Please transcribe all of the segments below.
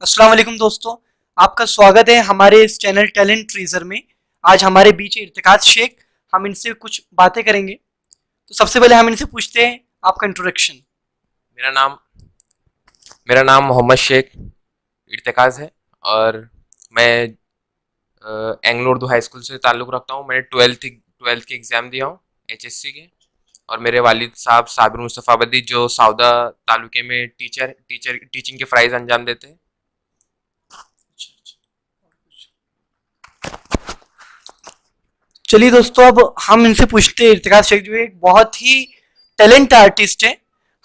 अस्सलाम वालेकुम दोस्तों। आपका स्वागत है हमारे इस चैनल टैलेंट ट्रीजर में। आज हमारे बीच है इर्तिकाज शेख। हम इनसे कुछ बातें करेंगे। तो सबसे पहले हम इनसे पूछते हैं आपका इंट्रोडक्शन। मेरा नाम मेरा नाम मोहम्मद शेख इर्तिकाज़ है। और मैं एंग्लो उर्दू हाई स्कूल से ताल्लुक़ रखता हूँ। मैंने ट्वेल्थ के एग्ज़ाम दिया हूँ, एचएससी के। और मेरे वालिद साहब साबिर मुस्तफ़ा बदी जो साउदा तालुके में टीचिंग के फ़राइज़ अंजाम देते हैं। चलिए दोस्तों, अब हम इनसे पूछते हैं। इर्तिकाज शेख जो है एक बहुत ही टैलेंट आर्टिस्ट है।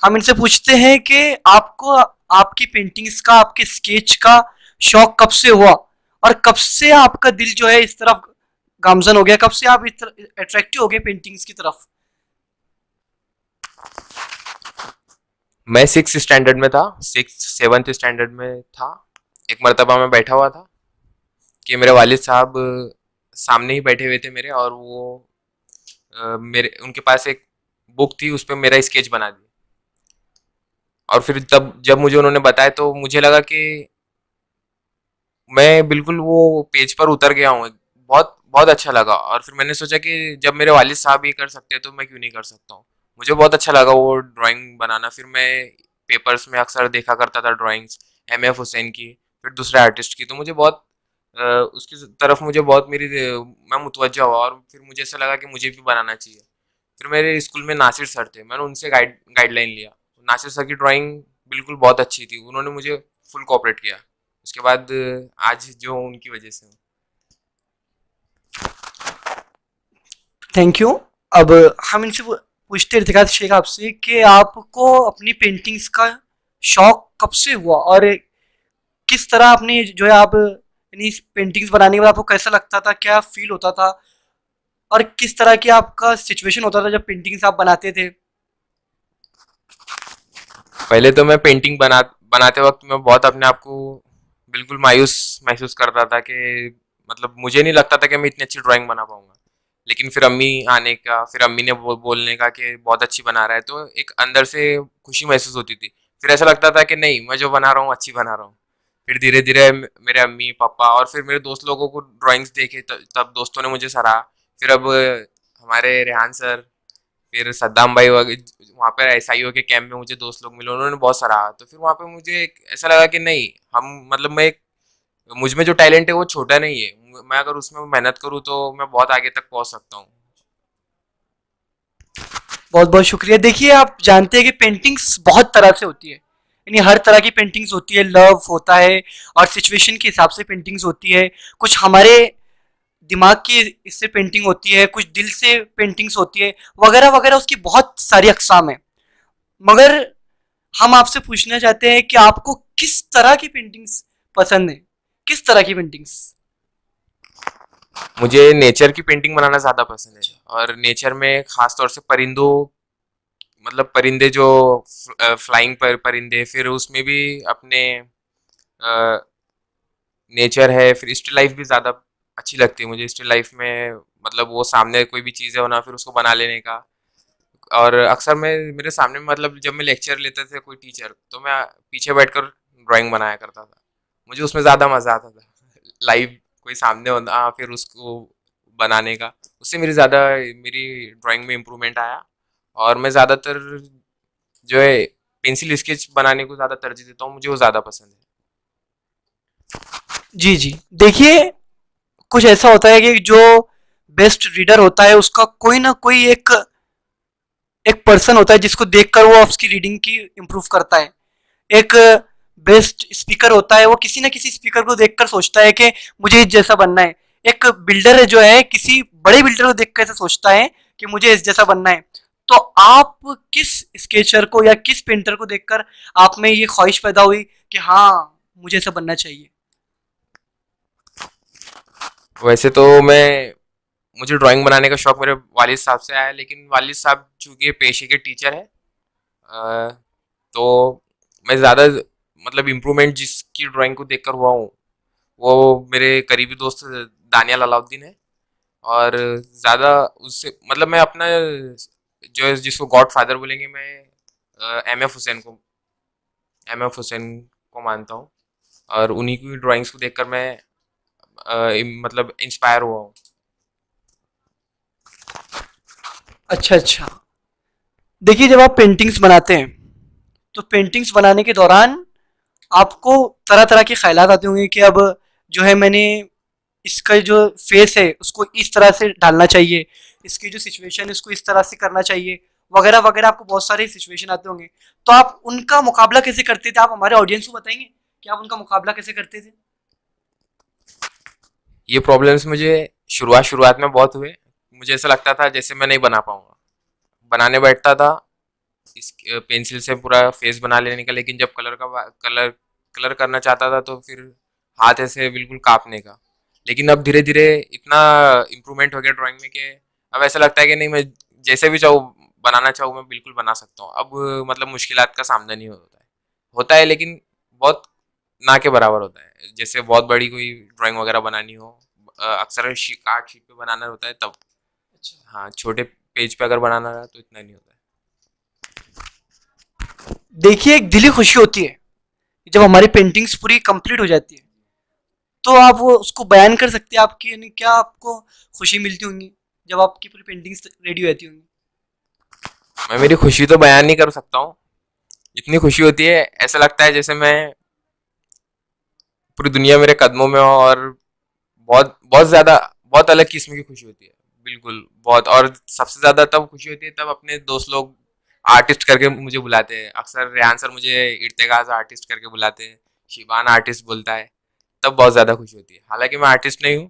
हम इनसे पूछते हैं कि आपको आपकी पेंटिंग्स का, आपके स्केच का शौक कब से हुआ और कब से आपका दिल जो है इस तरफ गामजन हो गया, कब से आप इस तरफ अट्रैक्टिव हो गए पेंटिंग्स की तरफ। मैं सिक्स स्टैंडर्ड में था, सिक्स सेवन्थ स्टैंडर्ड में था। एक मरतबा मैं बैठा हुआ था कि मेरे वालिद साहब सामने ही बैठे हुए थे मेरे, और वो मेरे उनके पास एक बुक थी, उस पर मेरा स्केच बना दिया। और फिर तब जब मुझे उन्होंने बताया तो मुझे लगा कि मैं बिल्कुल वो पेज पर उतर गया हूँ। बहुत बहुत अच्छा लगा। और फिर मैंने सोचा कि जब मेरे वालिद साहब ये कर सकते हैं तो मैं क्यों नहीं कर सकता हूँ। मुझे बहुत अच्छा लगा वो ड्राइंग बनाना। फिर मैं पेपर्स में अक्सर देखा करता था ड्राइंग्स, एम एफ हुसैन की, फिर दूसरे आर्टिस्ट की। तो मुझे बहुत उसकी तरफ मुझे बहुत मैं मुतवज्जा हुआ, और फिर मुझे ऐसा लगा कि मुझे भी बनाना चाहिए। फिर मेरे स्कूल में नासिर सर थे, मैंने उनसे गाइडलाइन लिया। नासिर सर की ड्राइंग बिल्कुल बहुत अच्छी थी, उन्होंने मुझे फुल कोऑपरेट किया। उसके बाद आज जो हूँ उनकी वजह से हूँ। Thank you. अब हम इनसे पूछते हैं इर्तिकाज शेख आपसे कि आपको अपनी पेंटिंग्स का शौक कब से हुआ और किस तरह आपने जो है आप यानी पेंटिंग्स बनाने के बाद आपको कैसा लगता था, क्या फील होता था और किस तरह की आपका सिचुएशन होता था जब पेंटिंग्स आप बनाते थे। पहले तो मैं पेंटिंग बनाते वक्त मैं बहुत अपने आप को बिल्कुल मायूस महसूस करता था कि मतलब मुझे नहीं लगता था कि मैं इतनी अच्छी ड्राइंग बना पाऊंगा। लेकिन फिर अम्मी ने बोलने का कि बहुत अच्छी बना रहा है, तो एक अंदर से खुशी महसूस होती थी। फिर ऐसा लगता था कि नहीं, मैं जो बना रहा हूँ अच्छी बना रहा हूँ। फिर धीरे धीरे मेरे अम्मी पापा और फिर मेरे दोस्त लोगों को ड्राइंग्स देखे, तब दोस्तों ने मुझे सराहा। फिर अब हमारे रेहान सर, फिर सद्दाम भाई वहाँ पर एसआईओ के कैंप में मुझे दोस्त लोग मिले, उन्होंने बहुत सराहा। तो फिर वहाँ पे मुझे ऐसा लगा कि नहीं, हम मतलब मुझ में जो टैलेंट है वो छोटा नहीं है। मैं अगर उसमें मेहनत करूँ तो मैं बहुत आगे तक पहुँच सकता हूँ। बहुत बहुत शुक्रिया। देखिए, आप जानते हैं कि पेंटिंग्स बहुत तरह से होती है, यानी हर तरह की पेंटिंग्स होती है। लव होता है और सिचुएशन के हिसाब से पेंटिंग्स होती है। कुछ हमारे दिमाग की इससे पेंटिंग होती है, कुछ दिल से पेंटिंग्स होती है, वगैरह वगैरह। उसकी बहुत सारी अकसाम है। मगर हम आपसे पूछना चाहते हैं कि आपको किस तरह की पेंटिंग्स पसंद है, किस तरह की पेंटिंग्स। मुझे नेचर की पेंटिंग बनाना ज़्यादा पसंद है, और नेचर में ख़ास तौर से परिंदों, मतलब परिंदे जो फ्लाइंग परिंदे, फिर उसमें भी अपने नेचर है। फिर स्टिल लाइफ भी ज़्यादा अच्छी लगती है मुझे। स्टिल लाइफ में मतलब वो सामने कोई भी चीज़ है होना, फिर उसको बना लेने का। और अक्सर मैं मेरे सामने मतलब जब मैं लेक्चर लेते थे कोई टीचर, तो मैं पीछे बैठकर ड्राइंग बनाया करता था। मुझे उसमें ज़्यादा मज़ा आता था, लाइव कोई सामने होना फिर उसको बनाने का। उससे मेरी ड्राइंग में इम्प्रूवमेंट आया। और मैं ज़्यादातर जो है पेंसिल स्केच बनाने को ज़्यादा तरजीह देता हूँ, मुझे वो ज़्यादा पसंद है। जी जी। देखिए, कुछ ऐसा होता है कि जो बेस्ट रीडर होता है उसका कोई ना कोई एक एक पर्सन होता है जिसको देखकर वो उसकी रीडिंग की इम्प्रूव करता है। एक बेस्ट स्पीकर होता है, वो किसी ना किसी स्पीकर को देखकर सोचता है कि मुझे इस जैसा बनना है। एक बिल्डर है जो है किसी बड़े बिल्डर को देखकर ऐसा सोचता है कि मुझे इस जैसा बनना है। तो आप किस स्केचर को या किस पेंटर को देखकर आप में ये ख्वाहिश पैदा हुई कि हाँ, मुझे ऐसा बनना चाहिए। वैसे तो मैं मुझे ड्राइंग बनाने का शौक मेरे वालिद साहब से आया, लेकिन वालिद साहब चूंकि पेशे के टीचर हैं, अ, तो मैं ज़्यादा मतलब इम्प्रूवमेंट जिसकी ड्राइंग को देखकर हुआ हूँ वो मेरे करीबी दोस्त दानियाल अलाउद्दीन है। और ज़्यादा उससे मतलब मैं अपना जो जिसको गॉड फादर बोलेंगे, मैं एम एफ हुसैन को मानता हूँ। और उन्हीं की ड्राइंग्स को देखकर मैं मतलब इंस्पायर हुआ हूँ। अच्छा अच्छा। देखिए, जब आप पेंटिंग्स बनाते हैं तो पेंटिंग्स बनाने के दौरान आपको तरह तरह के ख्यालात आते होंगे कि अब जो है मैंने इसका जो फेस है उसको इस तरह से डालना चाहिए, इसकी जो सिचुएशन है उसको इस तरह से करना चाहिए, वगैरह वगैरह। आपको बहुत सारे सिचुएशन आते होंगे, तो आप उनका मुकाबला कैसे करते थे? आप हमारे ऑडियंस को बताएंगे कि आप उनका मुकाबला कैसे करते थे? ये प्रॉब्लम्स मुझे शुरुआत शुरुआत में बहुत हुए। मुझे ऐसा लगता था जैसे मैं नहीं बना पाऊंगा। बनाने बैठता था इस पेंसिल से पूरा फेस बना लेने का, लेकिन जब कलर कलर करना चाहता था तो फिर हाथ ऐसे बिल्कुल कांपने का। लेकिन अब धीरे धीरे इतना इम्प्रूवमेंट हो गया ड्राइंग में कि अब ऐसा लगता है कि नहीं, मैं जैसे भी चाहूँ बनाना चाहूँ मैं बिल्कुल बना सकता हूँ। अब मतलब मुश्किलात का सामना नहीं होता है, लेकिन बहुत ना के बराबर होता है। जैसे बहुत बड़ी कोई ड्राइंग वगैरह बनानी हो, अक्सर कार्ड शीट पे बनाना होता है तब। अच्छा। हाँ, छोटे पेज पे अगर बनाना रहा तो इतना नहीं होता है। देखिए, एक दिली खुशी होती है जब हमारी पेंटिंग्स पूरी कंप्लीट हो जाती है, तो आप वो उसको बयान कर सकते हैं आपकी, यानी क्या आपको खुशी मिलती होंगी जब आपकी पूरी पेंटिंग्स रेडी हो जाती होंगी? मैं मेरी खुशी तो बयान नहीं कर सकता हूँ। इतनी खुशी होती है, ऐसा लगता है जैसे मैं पूरी दुनिया मेरे कदमों में हो। और बहुत बहुत ज्यादा बहुत अलग किस्म की खुशी होती है, बिल्कुल बहुत। और सबसे ज्यादा तब खुशी होती है तब अपने दोस्त लोग आर्टिस्ट करके मुझे बुलाते हैं। अक्सर रेहान सर मुझे इर्तिकाज आर्टिस्ट करके बुलाते हैं, शिबान आर्टिस्ट बोलता है। तब बहुत ज्यादा खुशी होती है। हालांकि मैं आर्टिस्ट नहीं हूँ,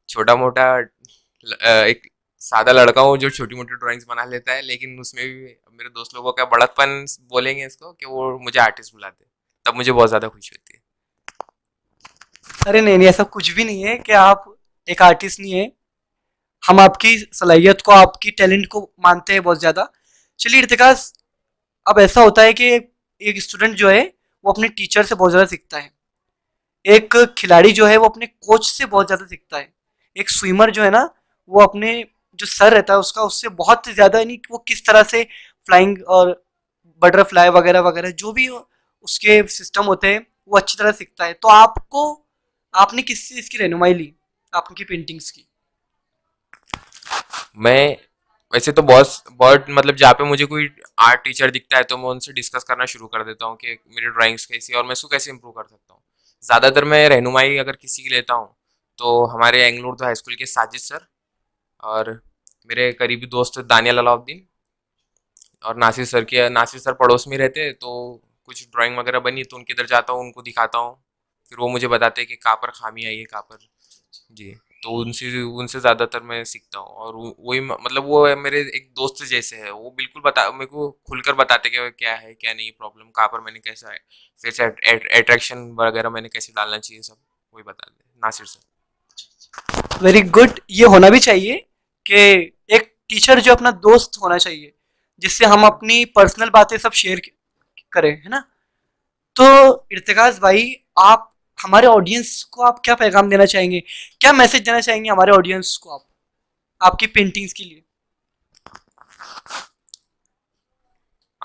छोटा मोटा एक सादा लड़का हूँ जो छोटी मोटी ड्राइंग्स बना लेता है, लेकिन उसमें भी मेरे दोस्त लोगों का बड़कपन बोलेंगे इसको कि वो मुझे आर्टिस्ट बुलाते हैं। तब मुझे बहुत ज्यादा खुशी होती है। अरे नहीं नहीं, ऐसा कुछ भी नहीं है कि आप एक आर्टिस्ट नहीं है। हम आपकी सलाहियत को, आपकी टैलेंट को मानते हैं बहुत ज़्यादा। चलिए इर्तिकाज, अब ऐसा होता है कि एक स्टूडेंट जो है वो अपने टीचर से बहुत ज़्यादा सीखता है, एक खिलाड़ी जो है वो अपने कोच से बहुत ज़्यादा सीखता है, एक स्विमर जो है ना वो अपने जो सर रहता है उसका उससे बहुत ज़्यादा, नहीं वो किस तरह से फ्लाइंग और बटरफ्लाई वगैरह वगैरह जो भी उसके सिस्टम होते हैं वो अच्छी तरह सीखता है। तो आपको, आपने किस चीज़ की रहनुमाई ली आपकी पेंटिंग्स की? मैं वैसे तो बहुत बहुत मतलब जहाँ पे मुझे कोई आर्ट टीचर दिखता है तो मैं उनसे डिस्कस करना शुरू कर देता हूँ कि मेरी ड्राइंग्स कैसी है और मैं इसको कैसे इम्प्रूव कर सकता हूँ। ज़्यादातर मैं रहनुमाई अगर किसी की लेता हूँ तो हमारे एंग्लो उर्दू हाई स्कूल के साजिद सर, और मेरे करीबी दोस्त दानियल अलाउद्दीन, और नासिर सर पड़ोस में ही रहते हैं। तो कुछ ड्राइंग वगैरह बनी तो उनके इधर जाता हूँ, उनको दिखाता हूँ। फिर वो मुझे बताते हैं कि कहाँ पर खामी आई है, कहाँ पर। जी। तो उनसे उनसे ज़्यादातर मैं सीखता हूँ। और वही मतलब वो है मेरे एक दोस्त जैसे है। वो बिल्कुल बता मेरे को खुलकर बताते कि क्या है क्या नहीं प्रॉब्लम, कहाँ पर मैंने कैसा है फेस अट्रैक्शन वगैरह मैंने कैसे डालना चाहिए, सब वही बताते हैं नासिर सर। वेरी गुड, ये होना भी चाहिए कि एक टीचर जो अपना दोस्त होना चाहिए, जिससे हम अपनी पर्सनल बातें सब शेयर करें, है ना? तो इर्तिकाज भाई, आप हमारे ऑडियंस को आप क्या पैगाम देना चाहेंगे, क्या मैसेज देना चाहेंगे हमारे ऑडियंस को आप आपकी पेंटिंग्स के लिए?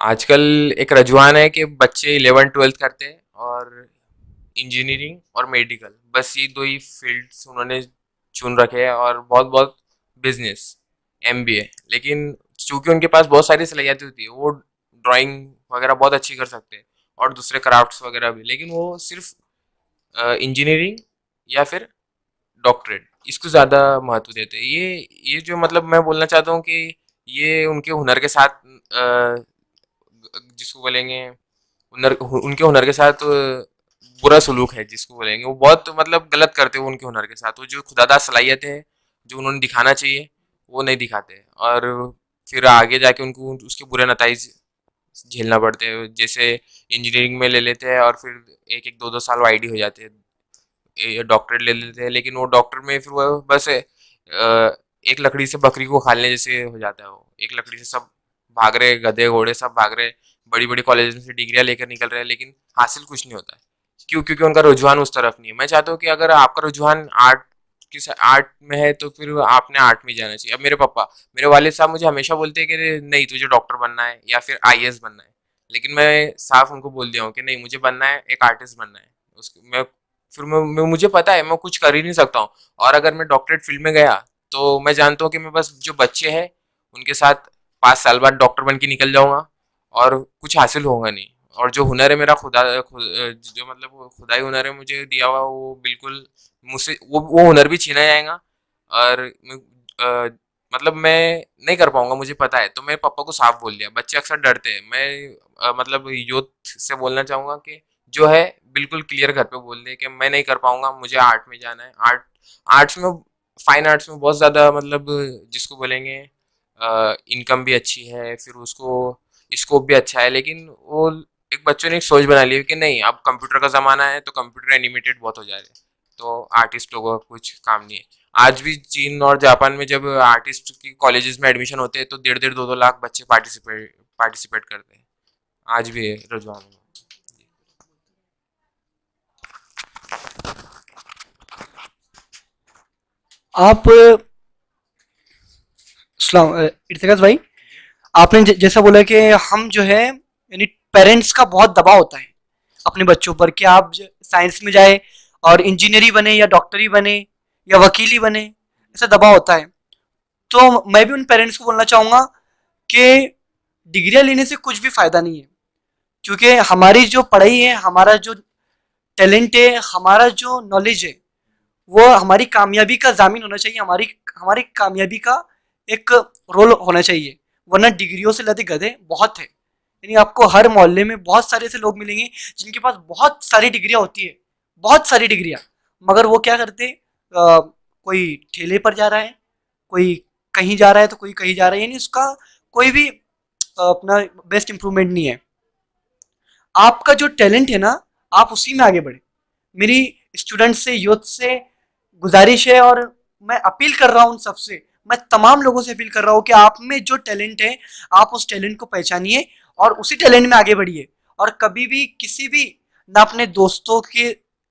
आजकल एक रुझान है कि बच्चे 11वीं 12वीं करते हैं और इंजीनियरिंग और मेडिकल, बस ये दो ही फील्ड्स उन्होंने चुन रखे हैं। और बहुत बहुत बिजनेस, एमबीए। लेकिन चूंकि उनके पास बहुत सारी सलाहियत होती है, वो ड्राइंग वगैरह बहुत अच्छी कर सकते हैं और दूसरे क्राफ्ट्स वगैरह भी, लेकिन वो सिर्फ इंजीनियरिंग या फिर डॉक्टरेट इसको ज़्यादा महत्व देते हैं। ये जो मतलब मैं बोलना चाहता हूँ कि ये उनके हुनर के साथ जिसको बोलेंगे हुनर, उनके हुनर के साथ बुरा सलूक है जिसको बोलेंगे। वो बहुत मतलब गलत करते हो उनके हुनर के साथ। वो जो खुदादार सलाहियतें हैं जो उन्होंने दिखाना चाहिए वो नहीं दिखाते, और फिर आगे जाके उनको उसके बुरे नताइज झेलना पड़ते हैं। जैसे इंजीनियरिंग में ले लेते हैं और फिर एक एक दो दो साल वाईडी हो जाते हैं, डॉक्टरेट ले लेते हैं, लेकिन वो डॉक्टर में फिर वो बस एक लकड़ी से बकरी को खालने जैसे हो जाता है। वो एक लकड़ी से सब भाग रहे, गधे घोड़े सब भाग रहे, बड़ी बड़ी कॉलेज से डिग्रियां लेकर निकल रहे हैं, लेकिन हासिल कुछ नहीं होता है। क्यों? क्योंकि उनका रुझान उस तरफ नहीं है। मैं चाहता हूँ कि अगर आपका रुझान आर्ट में है तो फिर आपने आर्ट में जाना चाहिए। अब मेरे वालिद साहब मुझे हमेशा बोलते हैं कि नहीं तुझे डॉक्टर बनना है या फिर आईएएस बनना है, लेकिन मैं साफ उनको बोल दिया हूँ कि नहीं, मुझे बनना है एक आर्टिस्ट बनना है। मुझे पता है मैं कुछ कर ही नहीं सकता हूँ। और अगर मैं डॉक्टरेट फील्ड में गया तो मैं जानता हूँ कि मैं बस जो बच्चे हैं उनके साथ 5 साल बाद डॉक्टर बन के निकल जाऊंगा और कुछ हासिल होगा नहीं। और जो हुनर है मेरा जो मतलब वो खुदाई हुनर है मुझे दिया हुआ, वो बिल्कुल मुझसे वो हुनर भी छीना जाएगा। और मतलब मैं नहीं कर पाऊंगा, मुझे पता है। तो मेरे पापा को साफ बोल दिया। बच्चे अक्सर डरते हैं, मैं मतलब यूथ से बोलना चाहूंगा कि जो है बिल्कुल क्लियर घर पे बोल दे कि मैं नहीं कर पाऊंगा, मुझे आर्ट में जाना है। आर्ट्स में, फाइन आर्ट्स में बहुत ज़्यादा मतलब जिसको बोलेंगे इनकम भी अच्छी है, फिर उसको स्कोप भी अच्छा है। लेकिन वो एक बच्चों ने एक सोच बना ली है कि नहीं, अब कंप्यूटर का ज़माना है तो कंप्यूटर एनिमेटेड बहुत हो जा रहे हैं, तो आर्टिस्ट लोगों का कुछ काम नहीं है। आज भी चीन और जापान में जब आर्टिस्ट की कॉलेजेस में एडमिशन होते हैं तो 1.5-2 लाख बच्चे पार्टिसिपेट करते हैं। आज भी है रुझान। आप इर्तिकाज भाई, आपने जैसा बोला कि हम जो है यानी पेरेंट्स का बहुत दबाव होता है अपने बच्चों पर कि आप साइंस में जाए और इंजीनियरी बने या डॉक्टरी बने या वकीली बने, ऐसा दबाव होता है। तो मैं भी उन पेरेंट्स को बोलना चाहूँगा कि डिग्रियाँ लेने से कुछ भी फ़ायदा नहीं है, क्योंकि हमारी जो पढ़ाई है, हमारा जो टैलेंट है, हमारा जो नॉलेज है, वो हमारी कामयाबी का ज़ामिन होना चाहिए, हमारी हमारी कामयाबी का एक रोल होना चाहिए। वरना डिग्रियों से लदे गधे बहुत है। यानी आपको हर मोहल्ले में बहुत सारे ऐसे लोग मिलेंगे जिनके पास बहुत सारी डिग्रियां होती है, बहुत सारी डिग्रियां, मगर वो क्या करते, कोई ठेले पर जा रहा है, कोई कहीं जा रहा है, तो कोई कहीं जा रहा है, यानी उसका कोई भी अपना बेस्ट इम्प्रूवमेंट नहीं है। आपका जो टैलेंट है ना, आप उसी में आगे बढ़े। मेरी स्टूडेंट से, यूथ से गुजारिश है, और मैं अपील कर रहा हूँ उन सबसे, मैं तमाम लोगों से अपील कर रहा हूँ कि आप में जो टैलेंट है, आप उस टैलेंट को पहचानिए और उसी टैलेंट में आगे बढ़िए। और कभी भी किसी भी, ना अपने दोस्तों के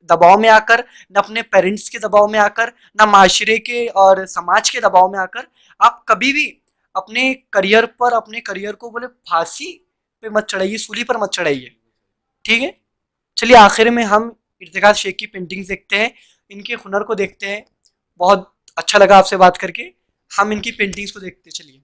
दबाव में आकर, ना अपने पेरेंट्स के दबाव में आकर, ना माशरे के और समाज के दबाव में आकर, आप कभी भी अपने करियर पर, अपने करियर को बोले फांसी पे मत चढ़ाइए, सूली पर मत चढ़ाइए। ठीक है। चलिए, आखिर में हम इर्तिकाज शेख की पेंटिंग्स देखते हैं, इनके हुनर को देखते हैं। बहुत अच्छा लगा आपसे बात करके। हम इनकी पेंटिंग्स को देखते, चलिए।